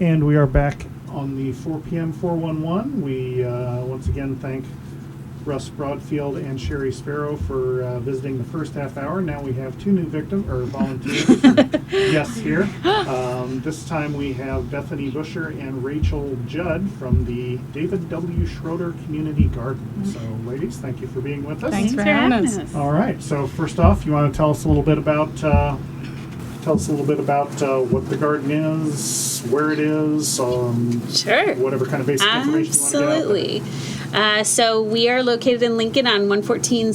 And we are back on the 4 p.m. 411. We once again thank Russ Broadfield and Sherry Sparrow for visiting the first half hour. Now we have two new volunteers guests here. This time we have Bethany Buscher and Rachael Judd from the David W. Schroeder Community Garden. So, ladies, thank you for being with us. Thanks for having us. All right. So, first off, you want to tell us a little bit about what the garden is, where it is, sure. Whatever kind of basic information you want to get out there. Absolutely. So we are located in Lincoln on 114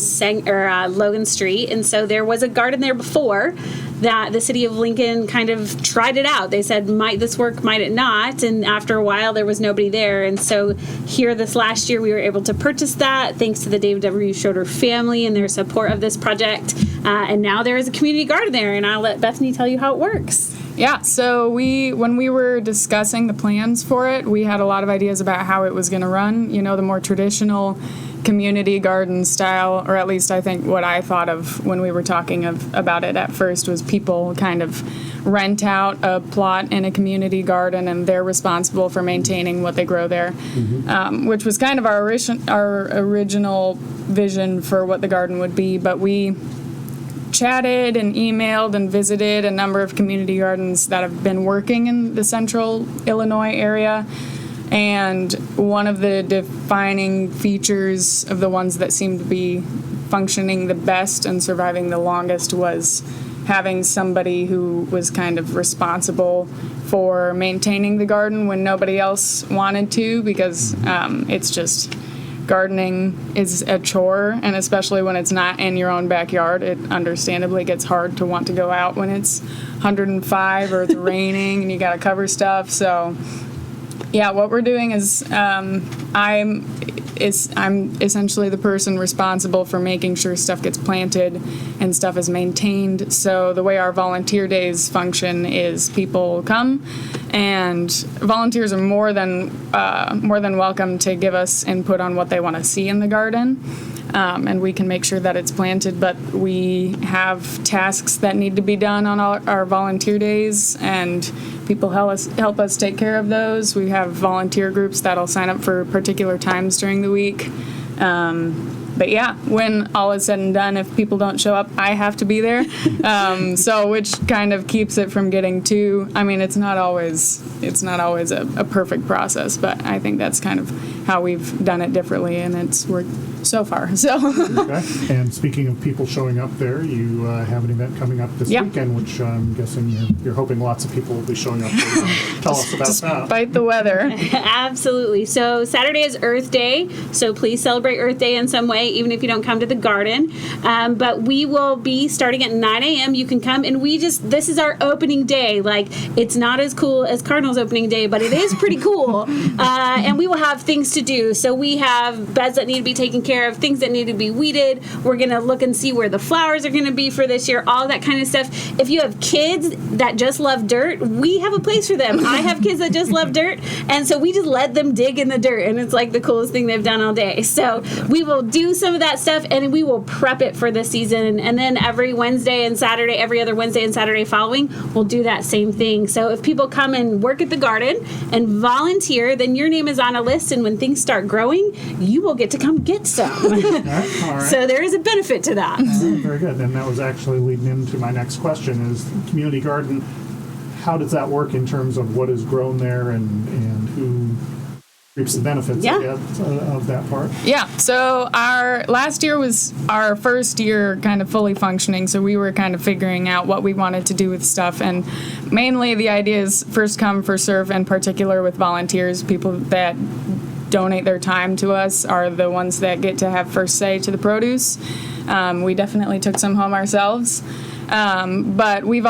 Logan Street, and so there was a garden there before that the city of Lincoln kind of tried it out. They said, might this work, might it not? And after a while, there was nobody there. And so here this last year, we were able to purchase that thanks to the David W. Schroeder family and their support of this project. And now there is a community garden there, and I'll let Bethany tell you how it works. Yeah, so when we were discussing the plans for it, we had a lot of ideas about how it was going to run. You know, the more traditional community garden style, or at least I think what I thought of when we were talking about it at first was people kind of rent out a plot in a community garden and they're responsible for maintaining what they grow there, which was kind of our original vision for what the garden would be. But we chatted and emailed and visited a number of community gardens that have been working in the central Illinois area. And one of the defining features of the ones that seemed to be functioning the best and surviving the longest was having somebody who was kind of responsible for maintaining the garden when nobody else wanted to, because it's just gardening is a chore, and especially when it's not in your own backyard, it understandably gets hard to want to go out when it's 105 or it's raining and you got to cover stuff. So yeah, what we're doing is I'm essentially the person responsible for making sure stuff gets planted and stuff is maintained. So the way our volunteer days function is people come, and volunteers are more than welcome to give us input on what they want to see in the garden. And we can make sure that it's planted, but we have tasks that need to be done on our volunteer days, and people help us take care of those. We have volunteer groups that'll sign up for particular times during the week. But yeah, when all is said and done, if people don't show up, I have to be there. So which kind of keeps it from getting too, I mean, it's not always a perfect process, but I think that's kind of how we've done it differently, and it's worked so far. So. Okay. And speaking of people showing up there, you have an event coming up this weekend, which I'm guessing you're hoping lots of people will be showing up. Tell us about that. Despite the weather. Absolutely. So Saturday is Earth Day, so please celebrate Earth Day in some way, even if you don't come to the garden. But we will be starting at 9 a.m. You can come, and this is our opening day. Like, it's not as cool as Cardinals opening day, but it is pretty cool. And we will have things to do. So we have beds that need to be taken care of, things that need to be weeded. We're going to look and see where the flowers are going to be for this year, all that kind of stuff. If you have kids that just love dirt, we have a place for them. I have kids that just love dirt, and so we just let them dig in the dirt, and it's like the coolest thing they've done all day. So we will do some of that stuff, and we will prep it for the season, and then every Wednesday and Saturday, every other Wednesday and Saturday following, we'll do that same thing. So if people come and work at the garden and volunteer, then your name is on a list, and when things start growing, you will get to come get some. All right. So there is a benefit to that. Very good. And that was actually leading into my next question is community garden. How does that work in terms of what is grown there and who reaps the benefits of that part? Yeah, so our last year was our first year kind of fully functioning, so we were kind of figuring out what we wanted to do with stuff, and mainly the idea is first come, first serve, in particular with volunteers. People that donate their time to us are the ones that get to have first say to the produce. We definitely took some home ourselves. But we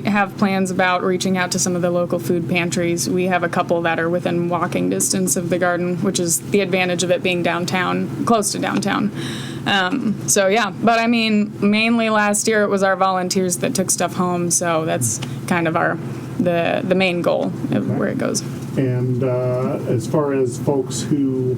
have plans about reaching out to some of the local food pantries. We have a couple that are within walking distance of the garden, which is the advantage of it being downtown, close to downtown. So yeah, but I mean, mainly last year it was our volunteers that took stuff home, so that's kind of the main goal of where it goes. And as far as folks who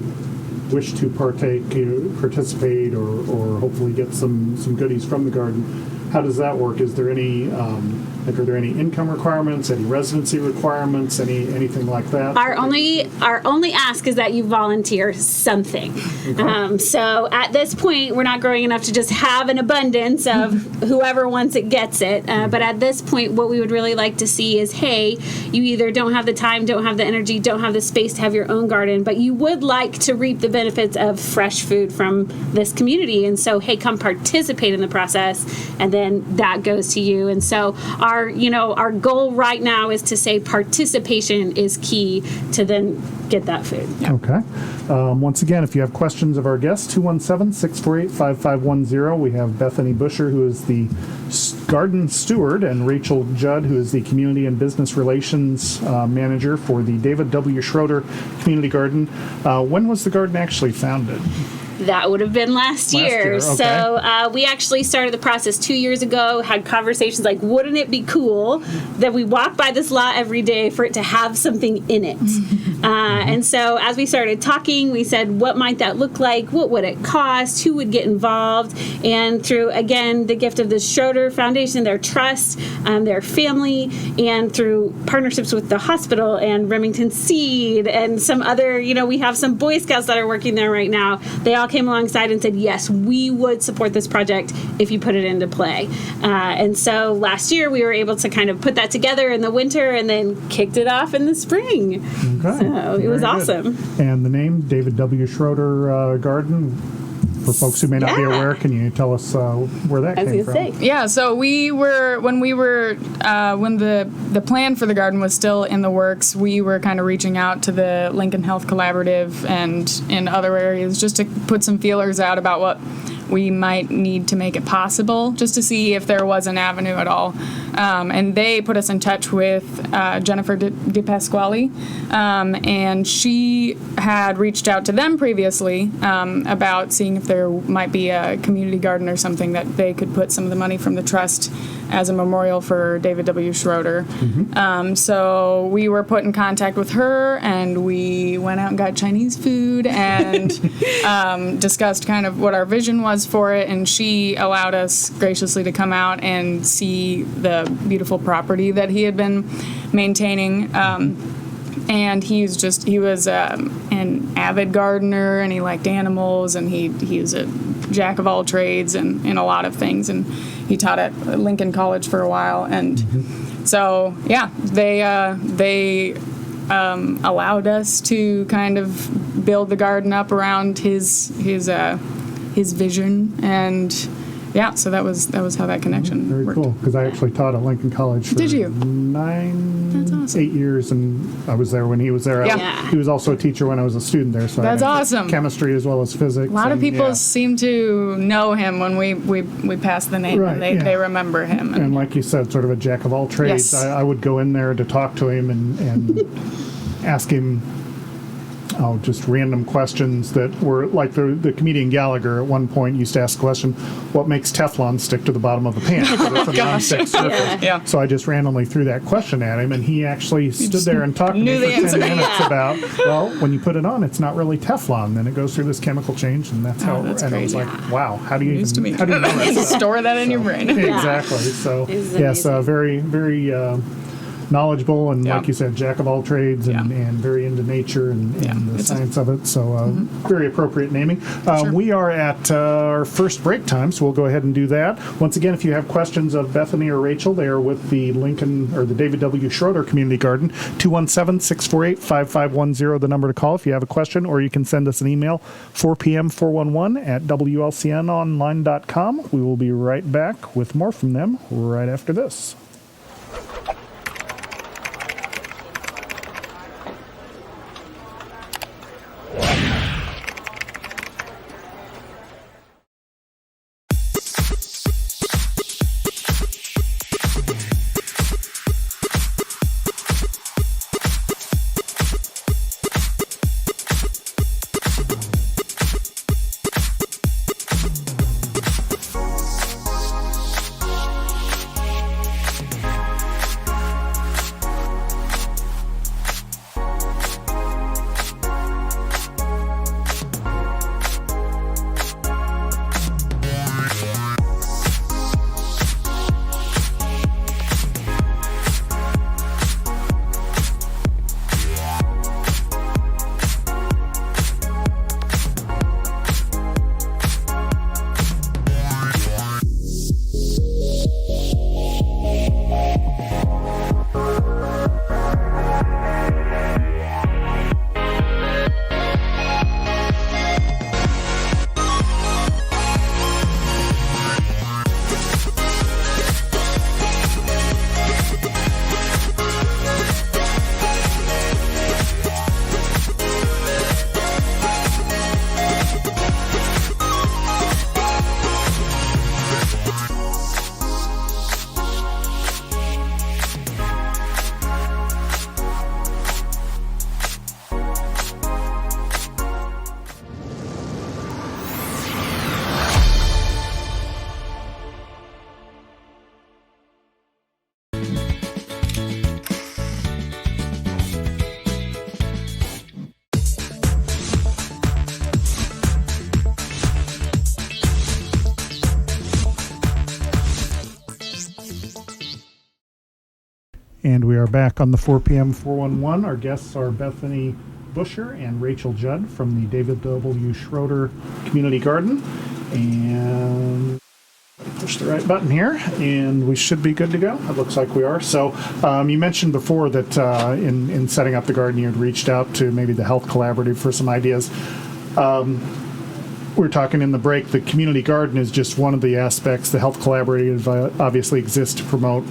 wish to participate or hopefully get some goodies from the garden, how does that work? Is there any, are there any income requirements, any residency requirements, anything like that? Our only ask is that you volunteer something. Okay. So at this point, we're not growing enough to just have an abundance of whoever wants it gets it. But at this point, what we would really like to see is, hey, you either don't have the time, don't have the energy, don't have the space to have your own garden, but you would like to reap the benefits of fresh food from this community. And so, hey, come participate in the process, and then that goes to you. And so our goal right now is to say participation is key to then get that food. Okay. Once again, if you have questions of our guests, 217-648-5510. We have Bethany Buscher, who is the garden steward, and Rachael Judd, who is the community and business relations manager for the David W. Schroeder Community Garden. When was the garden actually founded? That would have been last year. Okay. So we actually started the process 2 years ago, had conversations like, wouldn't it be cool that we walk by this lot every day for it to have something in it? And so as we started talking, we said, what might that look like? What would it cost? Who would get involved? And through, again, the gift of the Schroeder Foundation, their trust, their family, and through partnerships with the hospital and Remington Seed and some other, we have some Boy Scouts that are working there right now. They all came alongside and said, yes, we would support this project if you put it into play. And so last year we were able to kind of put that together in the winter and then kicked it off in the spring. Okay. So it was awesome. And the name, David W. Schroeder Garden, for folks who may not be aware, can you tell us where that came from? Yeah, so when the plan for the garden was still in the works, we were kind of reaching out to the Lincoln Health Collaborative and in other areas just to put some feelers out about what we might need to make it possible, just to see if there was an avenue at all. And they put us in touch with Jennifer DePasquale, and she had reached out to them previously about seeing if there might be a community garden or something that they could put some of the money from the trust as a memorial for David W. Schroeder. So we were put in contact with her, and we went out and got Chinese food and discussed kind of what our vision was for it, and she allowed us graciously to come out and see the beautiful property that he had been maintaining. And he was an avid gardener, and he liked animals, and he was a jack of all trades and in a lot of things, and he taught at Lincoln College for a while. And so yeah, they allowed us to kind of build the garden up around his vision, and yeah, so that was how that connection Very worked. cool, because I actually taught at Lincoln College for Did you? That's awesome. 8 years, and I was there when he was there. Yeah. He was also a teacher when I was a student there, so That's I had awesome. chemistry as well as physics. A lot of and, people yeah. seem to know him when we pass the name, Right, and they yeah. remember him. And like you said, sort of a jack of all trades. Yes. I would go in there to talk to him and ask him just random questions that were like the comedian Gallagher at one point used to ask the question, what makes Teflon stick to the bottom of a pan? So it's a non-stick surface. Yeah. So I just randomly threw that question at him, and he actually stood there and talked to me knew for the 10 answer. minutes about, well, when you put it on, it's not really Teflon. Then it goes through this chemical change, and that's how. that's and I was crazy. like, wow, how do you News to me. how do you know that stuff? Store that in your brain. Exactly. So It's yes, amazing. very, very knowledge,able and Yeah. like you said, jack of all trades and, Yeah. and very into nature and the It's a- science of it. So very appropriate naming. We are at our first break time, so we'll go ahead and do that. Once again, if you have questions of Bethany or Rachael, they are with the Lincoln or the David W. Schroeder Community Garden. 217-648-5510, the number to call if you have a question, or you can send us an email, 4pm411@wlcnonline.com. We will be right back with more from them right after this. are back on the 4 p.m. 411. Our guests are Bethany Buscher and Rachael Judd from the David W. Schroeder Community Garden. And push the right button here, and we should be good to go. It looks like we are. So you mentioned before that in setting up the garden, you had reached out to maybe the Health Collaborative for some ideas. We're talking in the break, the community garden is just one of the aspects. The Health Collaborative obviously exists to promote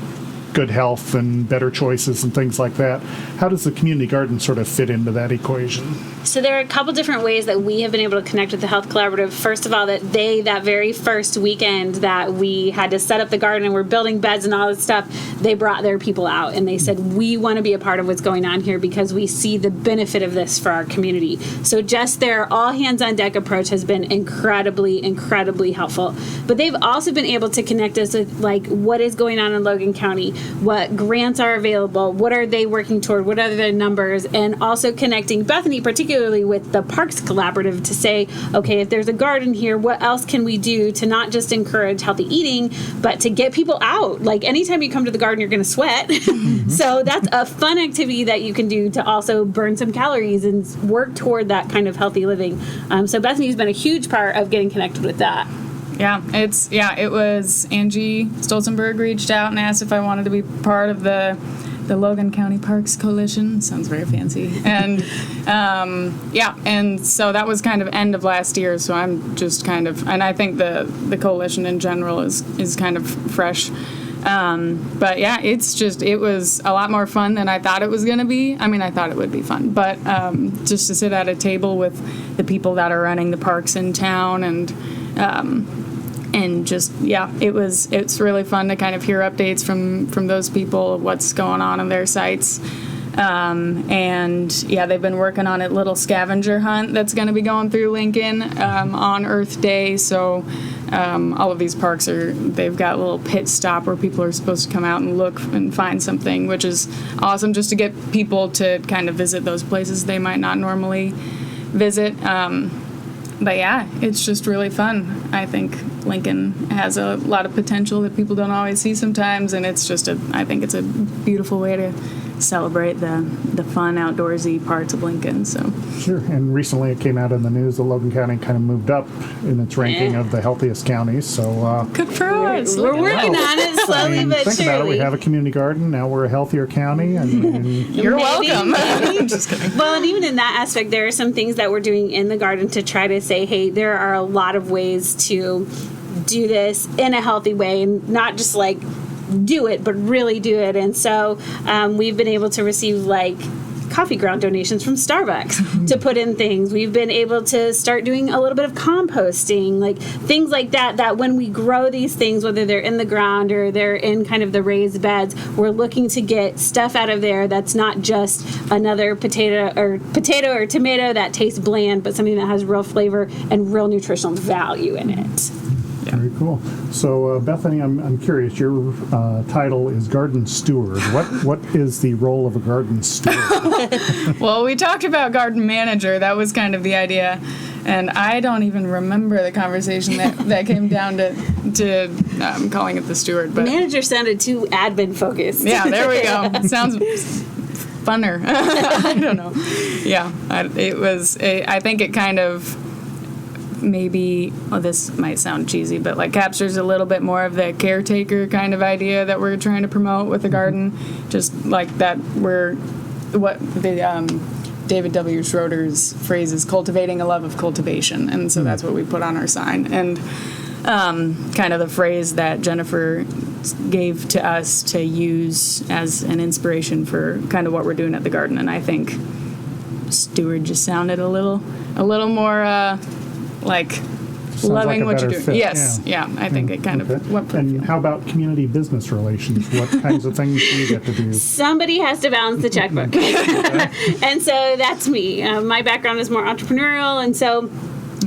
good health and better choices and things like that. How does the community garden sort of fit into that equation? So there are a couple different ways that we have been able to connect with the Health Collaborative. First of all, that very first weekend that we had to set up the garden and we're building beds and all this stuff, they brought their people out and they said, we want to be a part of what's going on here because we see the benefit of this for our community. So just their all hands on deck approach has been incredibly helpful. But they've also been able to connect us with like what is going on in Logan County, what grants are available, what are they working toward, what are their numbers, and also connecting Bethany particularly with the Parks Collaborative to say, okay, if there's a garden here, what else can we do to not just encourage healthy eating, but to get people out? Like anytime you come to the garden, you're going to sweat. Mm-hmm. So that's a fun activity that you can do to also burn some calories and work toward that kind of healthy living. So Bethany's been a huge part of getting connected with that. Yeah, it was Angie Stolzenberg reached out and asked if I wanted to be part of the Logan County Parks Coalition. Sounds very fancy. And and so that was kind of end of last year, so I'm just kind of, and I think the coalition in general is kind of fresh. But yeah, it was a lot more fun than I thought it was going to be. I mean, I thought it would be fun, but just to sit at a table with the people that are running the parks in town and just, yeah, it's really fun to kind of hear updates from those people of what's going on in their sites. And yeah, they've been working on a little scavenger hunt that's going to be going through Lincoln on Earth Day. So all of these parks they've got a little pit stop where people are supposed to come out and look and find something, which is awesome just to get people to kind of visit those places they might not normally visit. But yeah, it's just really fun. I think Lincoln has a lot of potential that people don't always see sometimes, and it's just I think it's a beautiful way to celebrate the fun outdoorsy parts of Lincoln. So sure. And recently it came out in the news that Logan County kind of moved up in its ranking of the healthiest counties. So good for us. We're working on it slowly but think surely. About it. We have a community garden now. We're a healthier county, and you're welcome. Just kidding. Well, and even in that aspect, there are some things that we're doing in the garden to try to say, hey, there are a lot of ways to do this in a healthy way, and not just like do it, but really do it. And so we've been able to receive like coffee ground donations from Starbucks to put in things. We've been able to start doing a little bit of composting, like things like that when we grow these things, whether they're in the ground or they're in kind of the raised beds, we're looking to get stuff out of there that's not just another potato or tomato that tastes bland, but something that has real flavor and real nutritional value in it. Very cool. So, Bethany, I'm curious. Your title is Garden Steward. What is the role of a garden steward? Well, we talked about garden manager. That was kind of the idea, and I don't even remember the conversation that came down to calling it the steward. But manager sounded too admin focused. Yeah, there we go. Sounds funner. I don't know. Yeah, I think it kind of. Maybe, this might sound cheesy, but like captures a little bit more of the caretaker kind of idea that we're trying to promote with the garden. Just like that what the David W. Schroeder's phrase is cultivating a love of cultivation. And so that's what we put on our sign. And kind of the phrase that Jennifer gave to us to use as an inspiration for kind of what we're doing at the garden. And I think steward just sounded a little more like Sounds loving like what you're better doing. fit. Yes, yeah, I think it kind of went. And how about community business relations? What kinds of things do you get to do? Somebody has to balance the checkbook. And so that's me. My background is more entrepreneurial, and so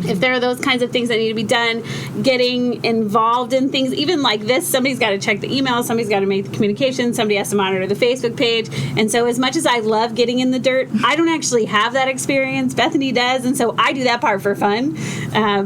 if there are those kinds of things that need to be done, getting involved in things, even like this, somebody's got to check the email, somebody's got to make the communication, somebody has to monitor the Facebook page. And so as much as I love getting in the dirt, I don't actually have that experience. Bethany does, and so I do that part for fun.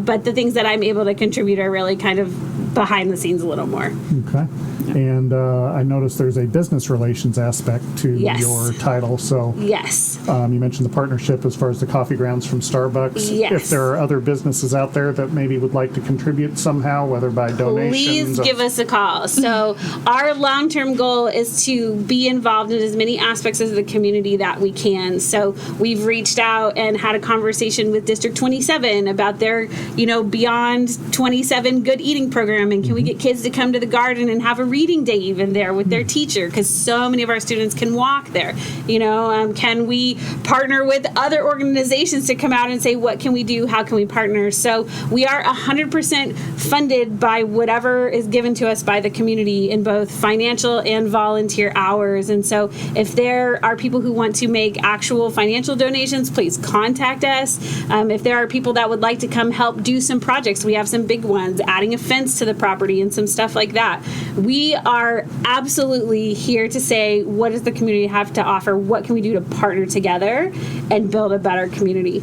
But the things that I'm able to contribute are really kind of behind the scenes a little more. Okay. And I noticed there's a business relations aspect to Yes. your title. So Yes. you mentioned the partnership as far as the coffee grounds from Starbucks. Yes. If there are other businesses out there that maybe would like to contribute somehow, whether by donations. Please give us a call. So our long-term goal is to be involved in as many aspects of the community that we can. So we've reached out and had a conversation with District 27 about their, Beyond 27 Good Eating program, and can we get kids to come to the garden and have a reading day even there with their teacher, because so many of our students can walk there. Can we partner with other organizations to come out and say, what can we do? How can we partner? So we are 100% funded by whatever is given to us by the community in both financial and volunteer hours. And so if there are people who want to make actual financial donations, please contact us. If there are people that would like to come help do some projects, we have some big ones, adding a fence to the property and some stuff like that. We are absolutely here to say, what does the community have to offer? What can we do to partner together and build a better community?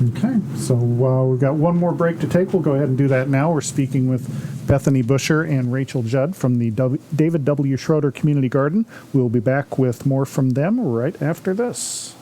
Okay, so we've got one more break to take. We'll go ahead and do that now. We're speaking with Bethany Buscher and Rachael Judd from the David W. Schroeder Community Garden. We'll be back with more from them right after this.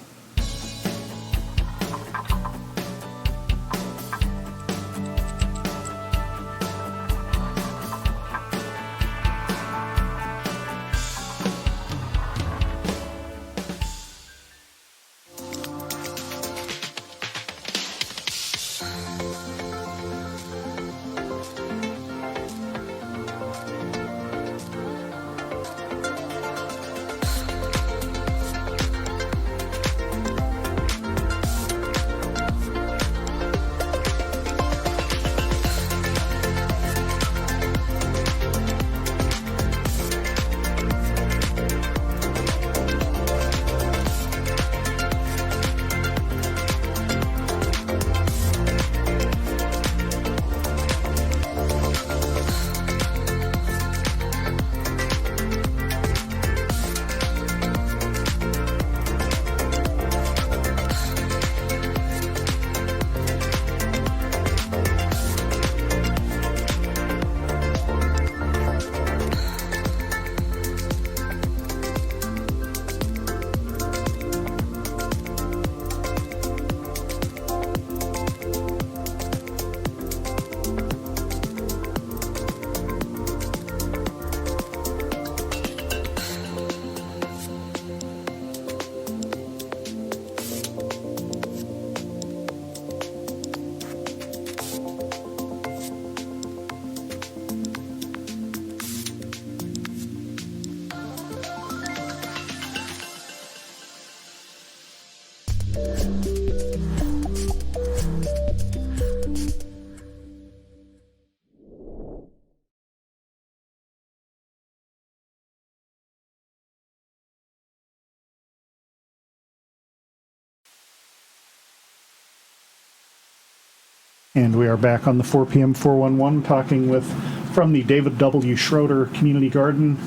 And we are back on the 4 p.m. 411 talking with, from the David W. Schroeder Community Garden,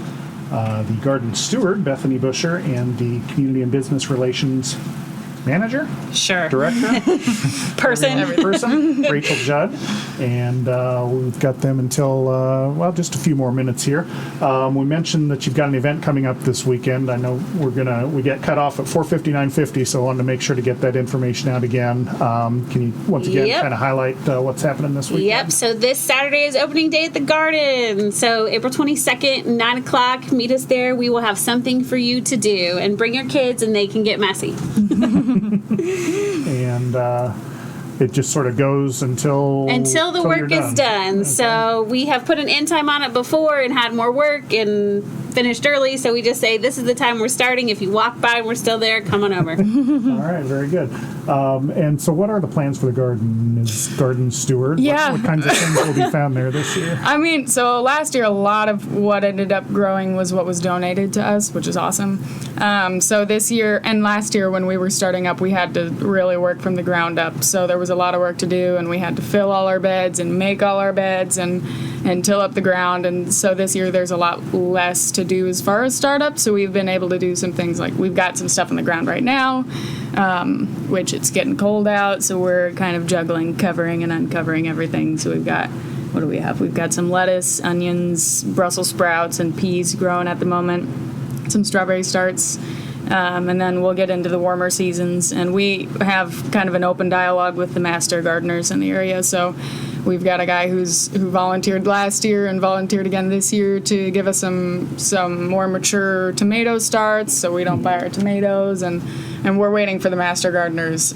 the garden steward, Bethany Buscher, and the Community and Business Relations Manager? Sure. Director? Person. Rachael Judd. And we've got them until, just a few more minutes here. We mentioned that you've got an event coming up this weekend. I know we get cut off at 4:59:50, so I wanted to make sure to get that information out again. Can you once again kind of highlight what's happening this weekend? Yep. So this Saturday is opening day at the Garden. So April 22nd, 9 o'clock, meet us there. We will have something for you to do. And bring your kids and they can get messy. And it just sort of goes until the work is done. Okay. So we have put an end time on it before and had more work and finished early. So we just say, this is the time we're starting. If you walk by and we're still there, come on over. All right, very good. And so what are the plans for the garden? Is garden steward? Yeah. What kinds of things will be found there this year? I mean, so last year, a lot of what ended up growing was what was donated to us, which is awesome. So this year and last year when we were starting up, we had to really work from the ground up. So there was a lot of work to do, and we had to fill all our beds and make all our beds and till up the ground. And so this year there's a lot less to do as far as startup. So we've been able to do some things like we've got some stuff on the ground right now, which it's getting cold out. So we're kind of juggling covering and uncovering everything. So we've got what do we have? We've got some lettuce, onions, Brussels sprouts, and peas growing at the moment. Some strawberry starts. And then we'll get into the warmer seasons, and we have kind of an open dialogue with the master gardeners in the area. So we've got a guy who volunteered last year and volunteered again this year to give us some more mature tomato starts, so we don't buy our tomatoes, and we're waiting for the master gardeners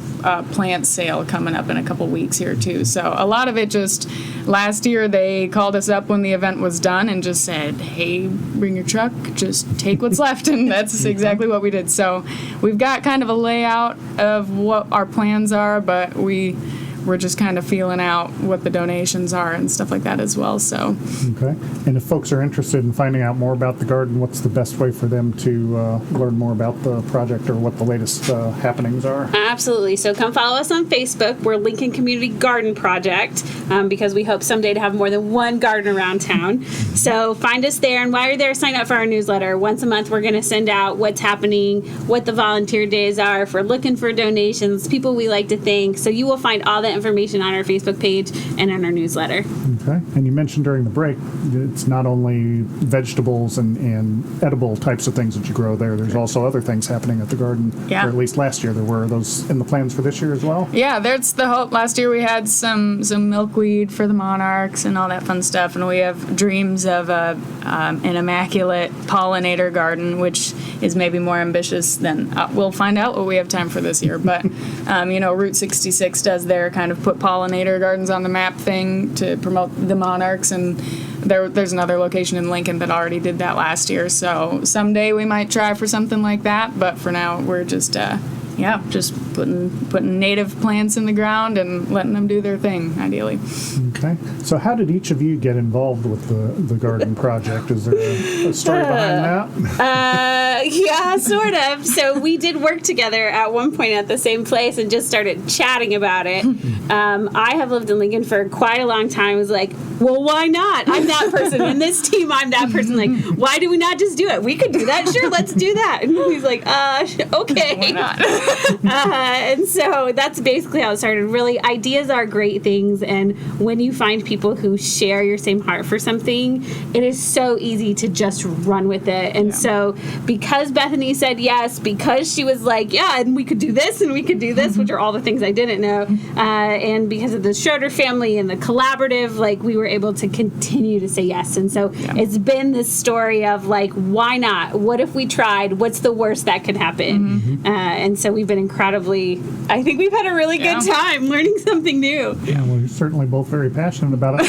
plant sale coming up in a couple weeks here too. So a lot of it just last year they called us up when the event was done and just said, hey, bring your truck, just take what's left, and that's exactly what we did. So we've got kind of a layout of what our plans are, but we're just kind of feeling out what the donations are and stuff like that as well. So okay. And if folks are interested in finding out more about the garden, what's the best way for them to learn more about the project or what the latest happenings are? Absolutely. So come follow us on Facebook. We're Lincoln Community Garden Project, because we hope someday to have more than one garden around town. So find us there, and while you're there, sign up for our newsletter. Once a month, we're going to send out what's happening, what the volunteer days are, if we're looking for donations, people we like to thank. So you will find all that information on our Facebook page and on our newsletter. Okay. And you mentioned during the break, it's not only vegetables and edible types of things that you grow there. There's also other things happening at the garden. Yeah. Or at least last year there were. Are those in the plans for this year as well? yeah, that's the hope. Last year we had some milkweed for the monarchs and all that fun stuff, and we have dreams of an immaculate pollinator garden, which is maybe more ambitious than we'll find out what we have time for this year. But Route 66 does their kind of put pollinator gardens on the map thing to promote the monarchs, and there's another location in Lincoln that already did that last year. So someday we might try for something like that, but for now we're just putting native plants in the ground and letting them do their thing, ideally. Okay. So how did each of you get involved with the garden project? Is there a story behind that? Yeah, sort of. So we did work together at one point at the same place and just started chatting about it. I have lived in Lincoln for quite a long time. I was like, well, why not? I'm that person. In this team, I'm that person. Like, why do we not just do it? We could do that. Sure, let's do that. And he's like, okay. Why not? And so that's basically how it started. Really, ideas are great things, and when you find people who share your same heart for something, it is so easy to just run with it. And so because Bethany said yes, because she was like, yeah, and we could do this and we could do this, which are all the things I didn't know, and because of the Schroeder family and the collaborative, like, we were able to continue to say yes. And so it's been this story of like, why not? What if we tried? What's the worst that could happen? And so we've been I think we've had a really good time learning something new. Yeah, well, you're certainly both very passionate about it.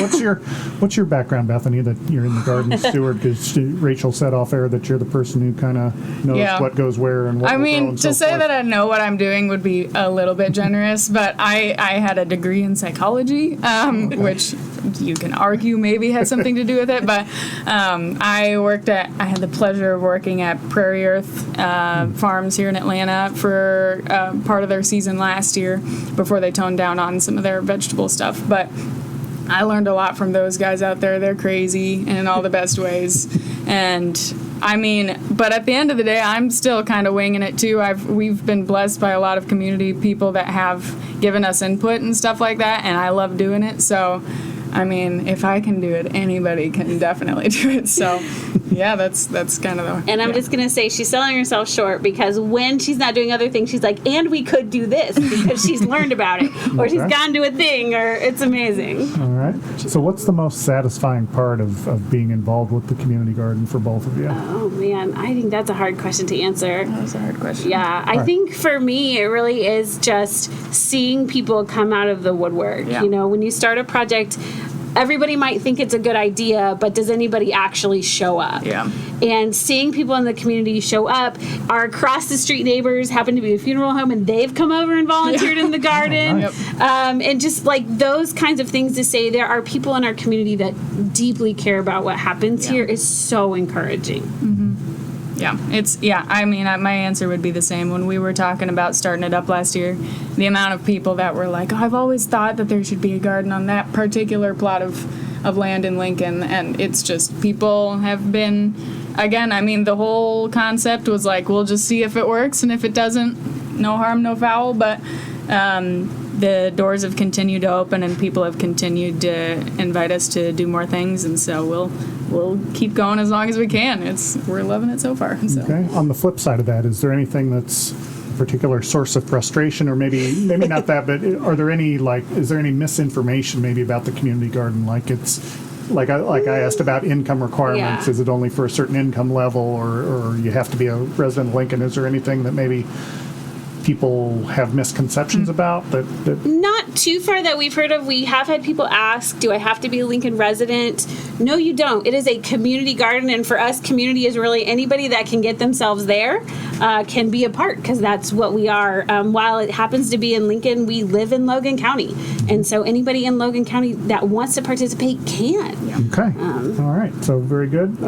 What's your background, Bethany, that you're in the garden steward? Because Rachel said off air that you're the person who kind of knows what goes where and what will grow and so to say forth. that I know what I'm doing would be a little bit generous, but I had a degree in psychology, which you can argue maybe had something to do with it, but I had the pleasure of working at Prairie Earth Farms here in Atlanta for part of their season last year before they toned down on some of their vegetable stuff. But I learned a lot from those guys out there. They're crazy in all the best ways. And but at the end of the day, I'm still kind of winging it too. We've been blessed by a lot of community people that have given us input and stuff like that, and I love doing it. So if I can do it, anybody can definitely do it. So, yeah, that's kind of the... And I'm just going to say she's selling herself short, because when she's not doing other things, she's like, and we could do this, because she's learned about it, or she's gone to a thing, or it's amazing. All right. So what's the most satisfying part of being involved with the community garden for both of you? Oh, man, I think that's a hard question to answer. That was a hard question. Yeah, I think for me, it really is just seeing people come out of the woodwork. Yeah. When you start a project, everybody might think it's a good idea, but does anybody actually show up? Yeah. And seeing people in the community show up, our across the street neighbors happen to be a funeral home, and they've come over and volunteered in the garden. Oh, nice. And just like those kinds of things to say, there are people in our community that deeply care about what happens here is so encouraging. My answer would be the same. When we were talking about starting it up last year, the amount of people that were like, I've always thought that there should be a garden on that particular plot of land in Lincoln, and it's just, people have been, again, the whole concept was like, we'll just see if it works, and if it doesn't, no harm, no foul, but the doors have continued to open and people have continued to invite us to do more things, and so we'll keep going as long as we can. We're loving it so far. So. Okay. On the flip side of that, is there anything that's a particular source of frustration, or maybe not that, but are there any is there any misinformation maybe about the community garden? Like I asked about income requirements. Yeah. Is it only for a certain income level, or you have to be a resident of Lincoln? Is there anything that maybe people have misconceptions about that Not too far that we've heard of. We have had people ask, do I have to be a Lincoln resident? No, you don't. It is a community garden, and for us, community is really anybody that can get themselves there can be a part, because that's what we are. While it happens to be in Lincoln, we live in Logan County, and so anybody in Logan County that wants to participate can. Okay. All right. So very good.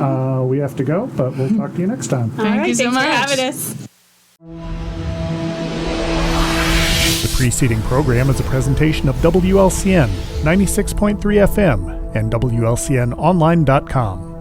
We have to go, but we'll talk to you next time. Thank you so thanks much. for having us. The preceding program is a presentation of WLCN 96.3 FM and WLCNonline.com.